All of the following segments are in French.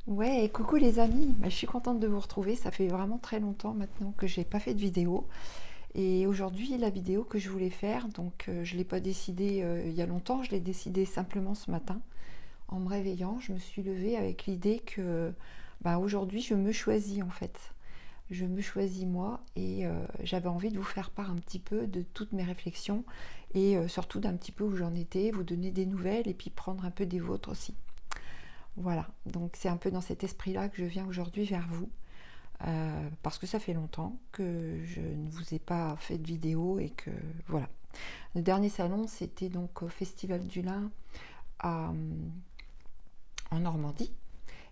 Ouais, coucou les amis, je suis contente de vous retrouver, ça fait vraiment très longtemps maintenant que j'ai pas fait de vidéo. Et aujourd'hui, la vidéo que je voulais faire, je ne l'ai pas décidé il y a longtemps, je l'ai décidé simplement ce matin. En me réveillant, je me suis levée avec l'idée que aujourd'hui, je me choisis en fait. Je me choisis moi et j'avais envie de vous faire part un petit peu de toutes mes réflexions et surtout d'un petit peu où j'en étais, vous donner des nouvelles et puis prendre un peu des vôtres aussi. Voilà, donc c'est un peu dans cet esprit-là que je viens aujourd'hui vers vous, parce que ça fait longtemps que je ne vous ai pas fait de vidéo et que voilà. Le dernier salon, c'était donc au Festival du Lin en Normandie.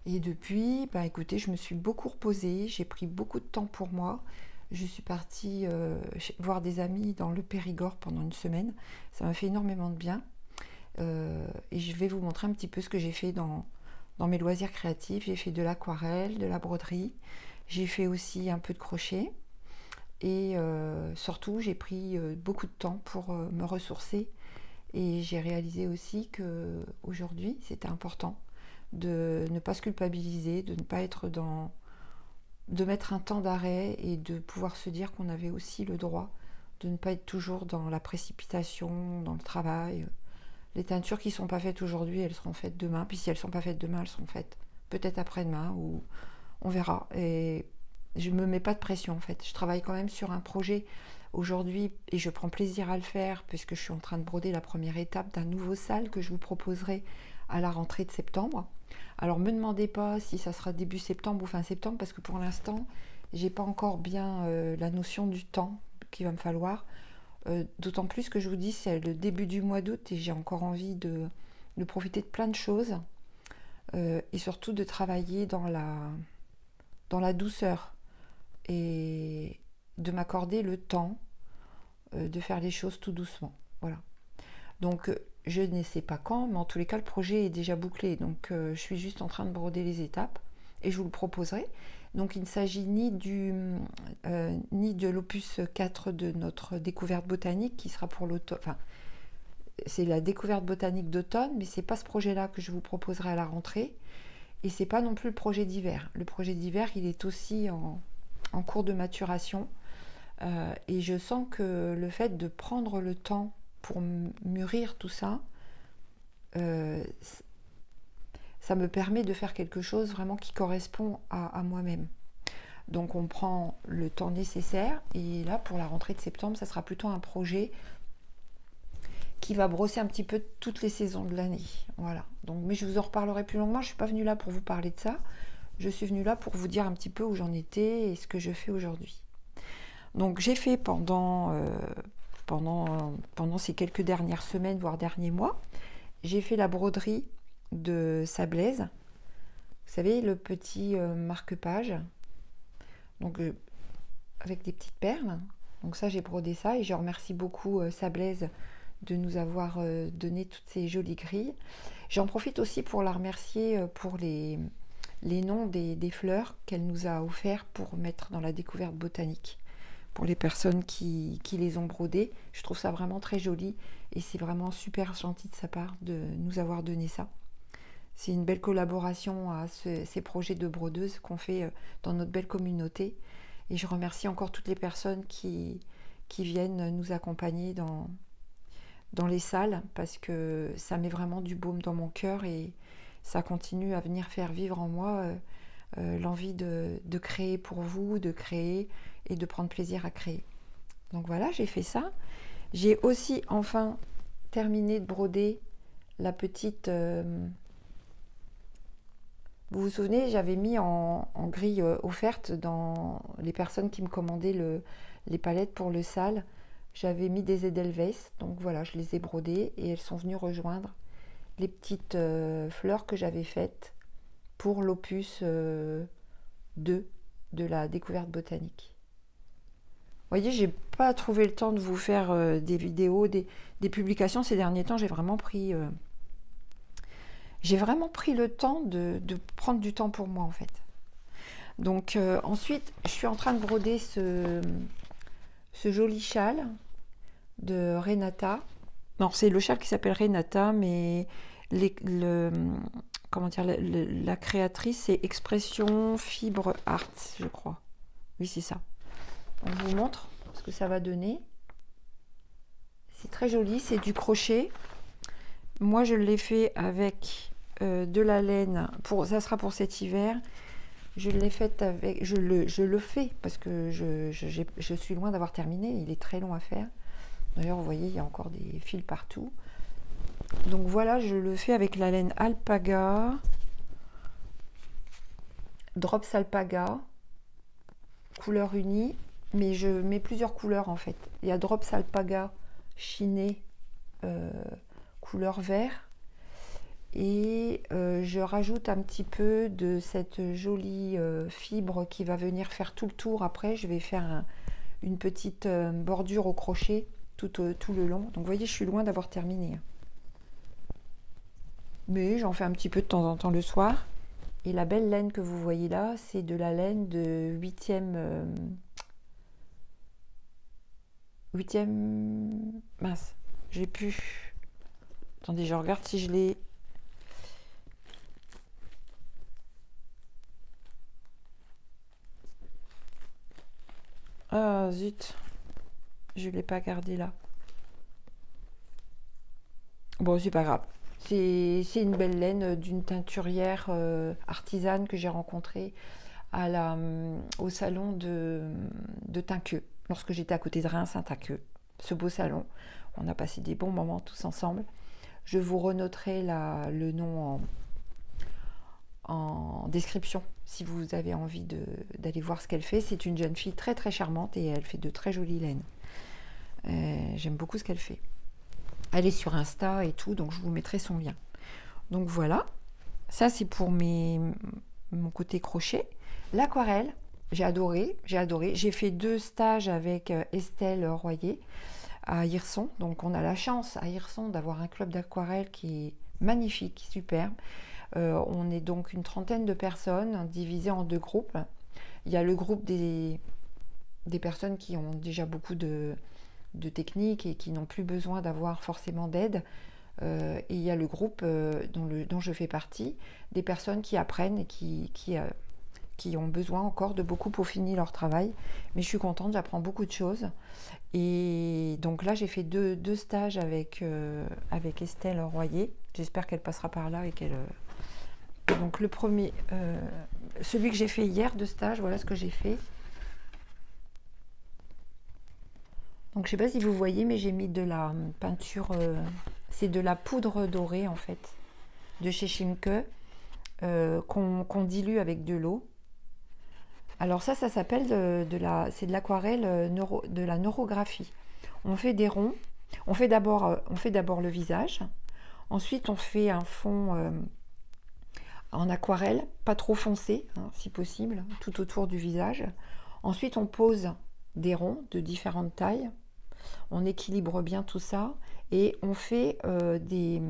Et depuis, écoutez, je me suis beaucoup reposée, j'ai pris beaucoup de temps pour moi. Je suis partie voir des amis dans le Périgord pendant une semaine. Ça m'a fait énormément de bien. Et je vais vous montrer un petit peu ce que j'ai fait dans mes loisirs créatifs. J'ai fait de l'aquarelle, de la broderie, j'ai fait aussi un peu de crochet et surtout j'ai pris beaucoup de temps pour me ressourcer et j'ai réalisé aussi que aujourd'hui c'était important de ne pas se culpabiliser, de ne pas être de mettre un temps d'arrêt et de pouvoir se dire qu'on avait aussi le droit de ne pas être toujours dans la précipitation, dans le travail. Les teintures qui ne sont pas faites aujourd'hui, elles seront faites demain. Puis si elles ne sont pas faites demain, elles seront faites peut-être après-demain ou on verra. Et je ne me mets pas de pression en fait. Je travaille quand même sur un projet aujourd'hui et je prends plaisir à le faire puisque je suis en train de broder la première étape d'un nouveau salle que je vous proposerai à la rentrée de septembre. Alors me demandez pas si ça sera début septembre ou fin septembre parce que pour l'instant, j'ai pas encore bien la notion du temps qu'il va me falloir. D'autant plus que je vous dis, c'est le début du mois d'août et j'ai encore envie de profiter de plein de choses et surtout de travailler dans la douceur et de m'accorder le temps de faire les choses tout doucement. Voilà. Donc je ne sais pas quand, mais en tous les cas, le projet est déjà bouclé. Donc je suis juste en train de broder les étapes et je vous le proposerai. Donc il ne s'agit ni de l'opus 4 de notre découverte botanique qui sera pour l'automne. Enfin, c'est la découverte botanique d'automne, mais c'est pas ce projet-là que je vous proposerai à la rentrée. Et c'est pas non plus le projet d'hiver. Le projet d'hiver, il est aussi en cours de maturation. Et je sens que le fait de prendre le temps pour mûrir tout ça, ça me permet de faire quelque chose vraiment qui correspond à moi-même. Donc on prend le temps nécessaire et là pour la rentrée de septembre, ça sera plutôt un projet qui va brosser un petit peu toutes les saisons de l'année. Voilà. Donc, mais je vous en reparlerai plus longuement. Je ne suis pas venue là pour vous parler de ça. Je suis venue là pour vous dire un petit peu où j'en étais et ce que je fais aujourd'hui. Donc j'ai fait pendant ces quelques dernières semaines, voire derniers mois, j'ai fait la broderie de Sablaise. Vous savez, le petit marque-page. Donc avec des petites perles. Donc ça, j'ai brodé ça et je remercie beaucoup Sablaise de nous avoir donné toutes ces jolies grilles. J'en profite aussi pour la remercier pour les noms des fleurs qu'elle nous a offerts pour mettre dans la découverte botanique. Pour les personnes qui les ont brodées, je trouve ça vraiment très joli et c'est vraiment super gentil de sa part de nous avoir donné ça. C'est une belle collaboration à ces projets de brodeuses qu'on fait dans notre belle communauté. Et je remercie encore toutes les personnes qui viennent nous accompagner dans les salles parce que ça met vraiment du baume dans mon cœur et ça continue à venir faire vivre en moi l'envie de créer pour vous, de créer et de prendre plaisir à créer. Donc voilà, j'ai fait ça. J'ai aussi enfin terminé de broder la petite... vous vous souvenez, j'avais mis en grille offerte dans les personnes qui me commandaient les palettes pour le salle. J'avais mis des Edelweiss, donc voilà, je les ai brodées et elles sont venues rejoindre les petites fleurs que j'avais faites pour l'opus 2 de la découverte botanique. Vous voyez, j'ai pas trouvé le temps de vous faire des vidéos, des publications ces derniers temps. J'ai vraiment pris le temps de prendre du temps pour moi en fait. Donc ensuite, je suis en train de broder ce joli châle de Renata. Non, c'est le châle qui s'appelle Renata, mais comment dire, la créatrice, c'est Expression Fibre Art, je crois. Oui, c'est ça. On vous montre ce que ça va donner. C'est très joli, c'est du crochet. Moi, je l'ai fait avec de la laine. Ça sera pour cet hiver. Je l'ai fait avec. Je le fais parce que je suis loin d'avoir terminé. Il est très long à faire. D'ailleurs, vous voyez, il y a encore des fils partout. Donc voilà, je le fais avec la laine Alpaga. Drops Alpaga. Couleur unie. Mais je mets plusieurs couleurs en fait. Il y a Drops Alpaga chiné couleur vert. Et je rajoute un petit peu de cette jolie fibre qui va venir faire tout le tour. Après, je vais faire une petite bordure au crochet tout le long. Donc, vous voyez, je suis loin d'avoir terminé. Mais j'en fais un petit peu de temps en temps le soir. Et la belle laine que vous voyez là, c'est de la laine de 8e... 8e... Mince, j'ai pu... Attendez, je regarde si je l'ai... Ah zut, je ne l'ai pas gardé là. Bon, c'est pas grave. C'est une belle laine d'une teinturière artisane que j'ai rencontrée au salon de Tinqueux, lorsque j'étais à côté de Reims, à Tinqueux. Ce beau salon, on a passé des bons moments tous ensemble. Je vous renoterai le nom en description si vous avez envie d'aller voir ce qu'elle fait. C'est une jeune fille très très charmante et elle fait de très jolies laines. J'aime beaucoup ce qu'elle fait. Elle est sur Insta et tout, donc je vous mettrai son lien. Donc voilà, ça c'est pour mon côté crochet. L'aquarelle, j'ai adoré. J'ai fait 2 stages avec Estelle Royer à Hirson. Donc on a la chance à Hirson d'avoir un club d'aquarelle qui est magnifique, superbe. On est donc une trentaine de personnes divisées en 2 groupes. Il y a le groupe des personnes qui ont déjà beaucoup de techniques et qui n'ont plus besoin d'avoir forcément d'aide. Et il y a le groupe dont je fais partie, des personnes qui apprennent et qui ont besoin encore de beaucoup peaufiner leur travail. Mais je suis contente, j'apprends beaucoup de choses. Et donc là, j'ai fait deux stages avec Estelle Royer. J'espère qu'elle passera par là et qu'elle... Donc le premier, celui que j'ai fait hier de stage, voilà ce que j'ai fait. Donc je sais pas si vous voyez, mais j'ai mis de la peinture, c'est de la poudre dorée en fait, de chez Schimke, qu'on dilue avec de l'eau. Alors ça s'appelle c'est de l'aquarelle, de la neurographie. On fait des ronds, on fait d'abord le visage, ensuite on fait un fond en aquarelle, pas trop foncé, hein, si possible, tout autour du visage. Ensuite on pose des ronds de différentes tailles. On équilibre bien tout ça et on fait des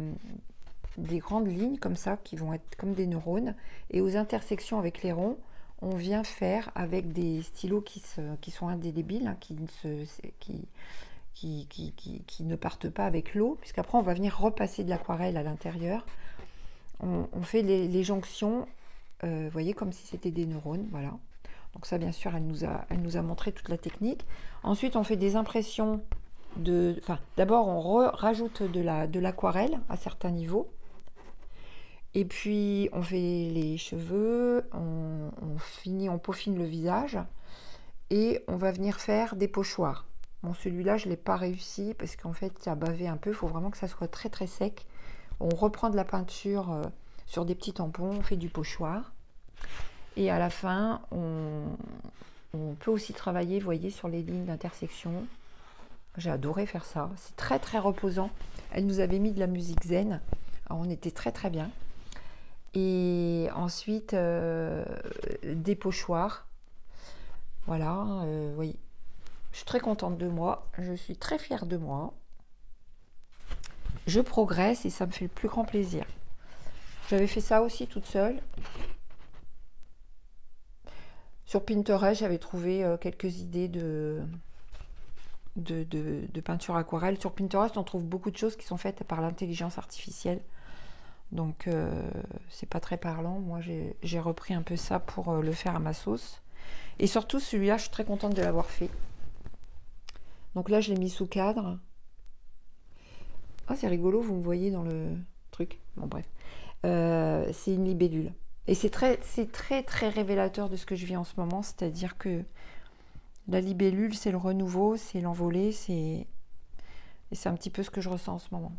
grandes lignes comme ça qui vont être comme des neurones, et aux intersections avec les ronds on vient faire avec des stylos qui sont indélébiles, hein, qui ne partent pas avec l'eau, puisqu'après on va venir repasser de l'aquarelle à l'intérieur. On fait les jonctions, vous voyez, comme si c'était des neurones, voilà. Donc ça, bien sûr, elle nous a montré toute la technique. Ensuite, on fait des impressions d'abord, on rajoute de l'aquarelle à certains niveaux. Et puis, on fait les cheveux, on peaufine le visage. Et on va venir faire des pochoirs. Bon, celui-là, je ne l'ai pas réussi parce qu'en fait, il a bavé un peu. Il faut vraiment que ça soit très, très sec. On reprend de la peinture sur des petits tampons, on fait du pochoir. Et à la fin, on peut aussi travailler, vous voyez, sur les lignes d'intersection. J'ai adoré faire ça. C'est très, très reposant. Elle nous avait mis de la musique zen. Alors, on était très, très bien. Et ensuite, des pochoirs. Voilà, oui. Je suis très contente de moi. Je suis très fière de moi. Je progresse et ça me fait le plus grand plaisir. J'avais fait ça aussi toute seule. Sur Pinterest, j'avais trouvé quelques idées de peinture aquarelle. Sur Pinterest, on trouve beaucoup de choses qui sont faites par l'intelligence artificielle. Donc c'est pas très parlant. Moi j'ai repris un peu ça pour le faire à ma sauce. Et surtout celui-là, je suis très contente de l'avoir fait. Donc là je l'ai mis sous cadre. Ah c'est rigolo, vous me voyez dans le truc. Bon bref. C'est une libellule. Et c'est très révélateur de ce que je vis en ce moment. C'est-à-dire que la libellule, c'est le renouveau, c'est l'envolée, et c'est un petit peu ce que je ressens en ce moment.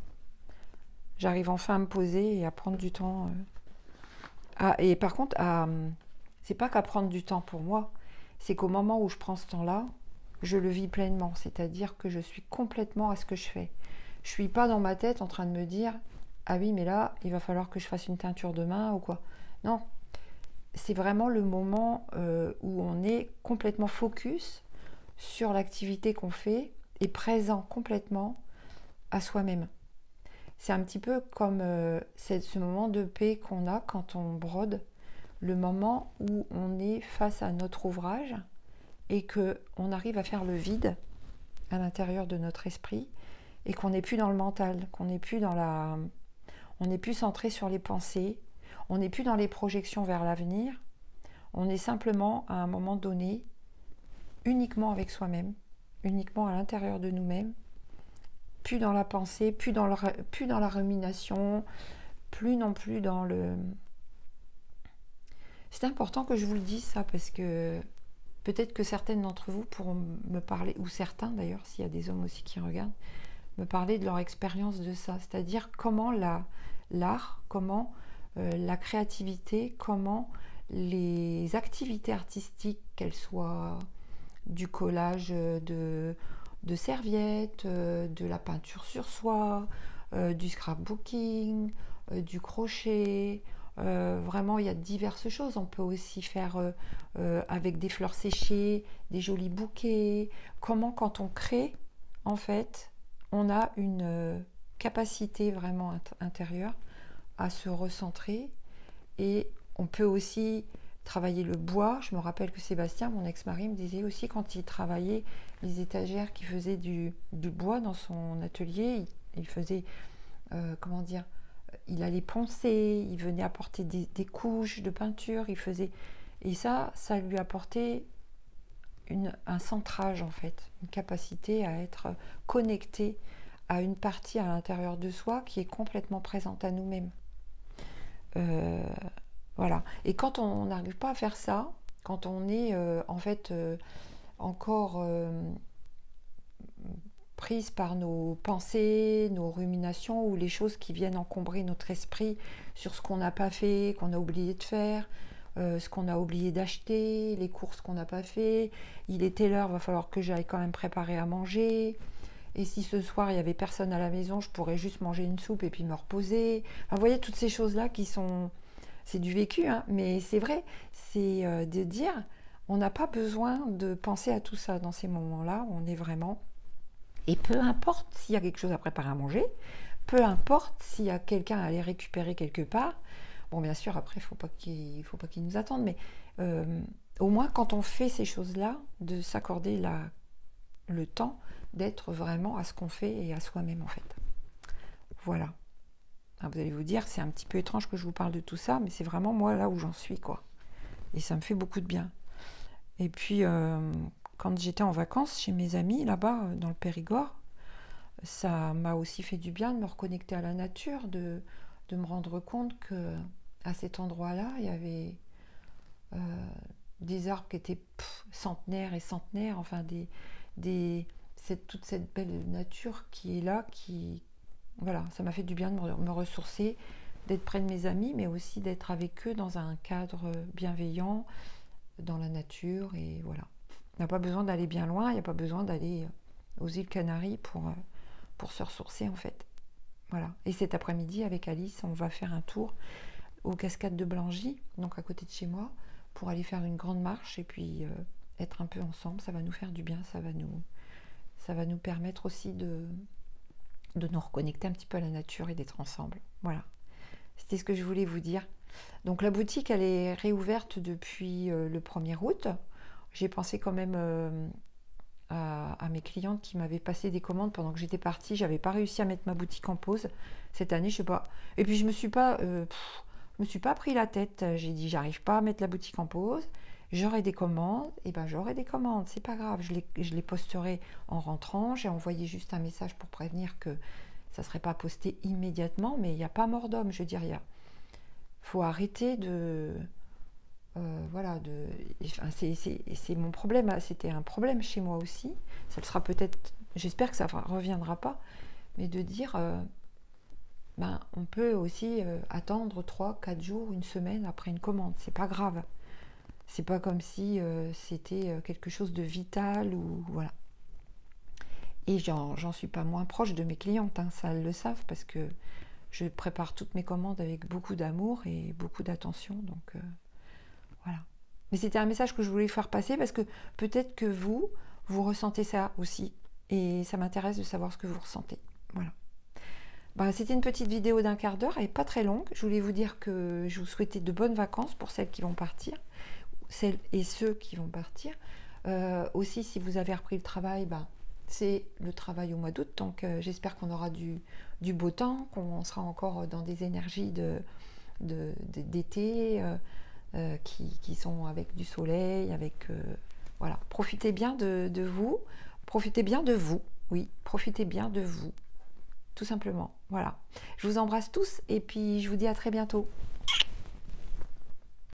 J'arrive enfin à me poser et à prendre du temps. Et par contre, c'est pas qu'à prendre du temps pour moi, c'est qu'au moment où je prends ce temps-là, je le vis pleinement. C'est-à-dire que je suis complètement à ce que je fais. Je suis pas dans ma tête en train de me dire ah oui, mais là, il va falloir que je fasse une teinture demain ou quoi. Non, c'est vraiment le moment où on est complètement focus sur l'activité qu'on fait et présent complètement à soi-même. C'est un petit peu comme ce moment de paix qu'on a quand on brode, le moment où on est face à notre ouvrage et qu'on arrive à faire le vide à l'intérieur de notre esprit et qu'on n'est plus dans le mental, qu'on n'est plus on n'est plus centré sur les pensées, on n'est plus dans les projections vers l'avenir, on est simplement à un moment donné uniquement avec soi-même, uniquement à l'intérieur de nous-mêmes, plus dans la pensée, plus dans la rumination, plus non plus dans le... C'est important que je vous le dise ça, parce que peut-être que certaines d'entre vous pourront me parler, ou certains d'ailleurs, s'il y a des hommes aussi qui regardent, me parler de leur expérience de ça, c'est-à-dire comment l'art, comment la créativité, comment les activités artistiques, qu'elles soient du collage de serviettes, de la peinture sur soie, du scrapbooking, du crochet. Vraiment, il y a diverses choses. On peut aussi faire avec des fleurs séchées, des jolis bouquets. Comment, quand on crée, en fait, on a une capacité vraiment intérieure à se recentrer. Et on peut aussi travailler le bois. Je me rappelle que Sébastien, mon ex-mari, me disait aussi quand il travaillait les étagères, qu'il faisait du bois dans son atelier, il faisait, comment dire, il allait poncer, il venait apporter des couches de peinture, il faisait... Et ça lui apportait un centrage en fait, une capacité à être connecté à une partie à l'intérieur de soi qui est complètement présente à nous-mêmes. Voilà. Et quand on n'arrive pas à faire ça, quand on est en fait encore prise par nos pensées, nos ruminations ou les choses qui viennent encombrer notre esprit sur ce qu'on n'a pas fait, qu'on a oublié de faire, ce qu'on a oublié d'acheter, les courses qu'on n'a pas fait, il est telle heure, va falloir que j'aille quand même préparer à manger. Et si ce soir il n'y avait personne à la maison, je pourrais juste manger une soupe et puis me reposer. Enfin, vous voyez toutes ces choses-là qui sont... C'est du vécu, hein, mais c'est vrai, c'est de dire, on n'a pas besoin de penser à tout ça dans ces moments-là, on est vraiment... Et peu importe s'il y a quelque chose à préparer à manger, peu importe s'il y a quelqu'un à aller récupérer quelque part, bon bien sûr après il ne faut pas qu'il nous attende, mais au moins quand on fait ces choses-là, de s'accorder le temps d'être vraiment à ce qu'on fait et à soi-même en fait. Voilà. Alors vous allez vous dire, c'est un petit peu étrange que je vous parle de tout ça, mais c'est vraiment moi là où j'en suis, quoi. Et ça me fait beaucoup de bien. Et puis, quand j'étais en vacances chez mes amis, là-bas, dans le Périgord, ça m'a aussi fait du bien de me reconnecter à la nature, de me rendre compte qu'à cet endroit-là, il y avait des arbres qui étaient centenaires et centenaires, enfin, toute cette belle nature qui est là, voilà, ça m'a fait du bien de me ressourcer, d'être près de mes amis, mais aussi d'être avec eux dans un cadre bienveillant, dans la nature, et voilà. On n'a pas besoin d'aller bien loin, il n'y a pas besoin d'aller aux îles Canaries pour se ressourcer, en fait. Voilà. Et cet après-midi, avec Alice, on va faire un tour aux cascades de Blangy, donc à côté de chez moi, pour aller faire une grande marche, et puis être un peu ensemble, ça va nous faire du bien, ça va nous permettre aussi de nous reconnecter un petit peu à la nature et d'être ensemble. Voilà, c'était ce que je voulais vous dire. Donc la boutique, elle est réouverte depuis le 1er août. J'ai pensé quand même à mes clientes qui m'avaient passé des commandes pendant que j'étais partie. J'avais pas réussi à mettre ma boutique en pause cette année, je sais pas. Et puis je me suis pas pris la tête. J'ai dit j'arrive pas à mettre la boutique en pause. J'aurai des commandes, et ben j'aurai des commandes, c'est pas grave, je les posterai en rentrant. J'ai envoyé juste un message pour prévenir que ça serait pas posté immédiatement, mais il n'y a pas mort d'homme, je veux dire, il faut arrêter de voilà, enfin, c'est mon problème, c'était un problème chez moi aussi. Ça le sera peut-être, j'espère que ça ne reviendra pas, mais de dire, ben, on peut aussi attendre 3, 4 jours, une semaine après une commande, c'est pas grave. C'est pas comme si c'était quelque chose de vital ou voilà. Et j'en suis pas moins proche de mes clientes, hein, ça elles le savent parce que je prépare toutes mes commandes avec beaucoup d'amour et beaucoup d'attention, donc voilà. Mais c'était un message que je voulais faire passer parce que peut-être que vous ressentez ça aussi. Et ça m'intéresse de savoir ce que vous ressentez. Voilà. Bah, c'était une petite vidéo d'un quart d'heure, elle n'est pas très longue. Je voulais vous dire que je vous souhaitais de bonnes vacances pour celles qui vont partir, celles et ceux qui vont partir. Aussi, si vous avez repris le travail, bah, c'est le travail au mois d'août. Donc j'espère qu'on aura du beau temps, qu'on sera encore dans des énergies d'été. Qui sont avec du soleil, avec voilà. Profitez bien de vous, profitez bien de vous, oui, profitez bien de vous, tout simplement. Voilà. Je vous embrasse tous et puis je vous dis à très bientôt.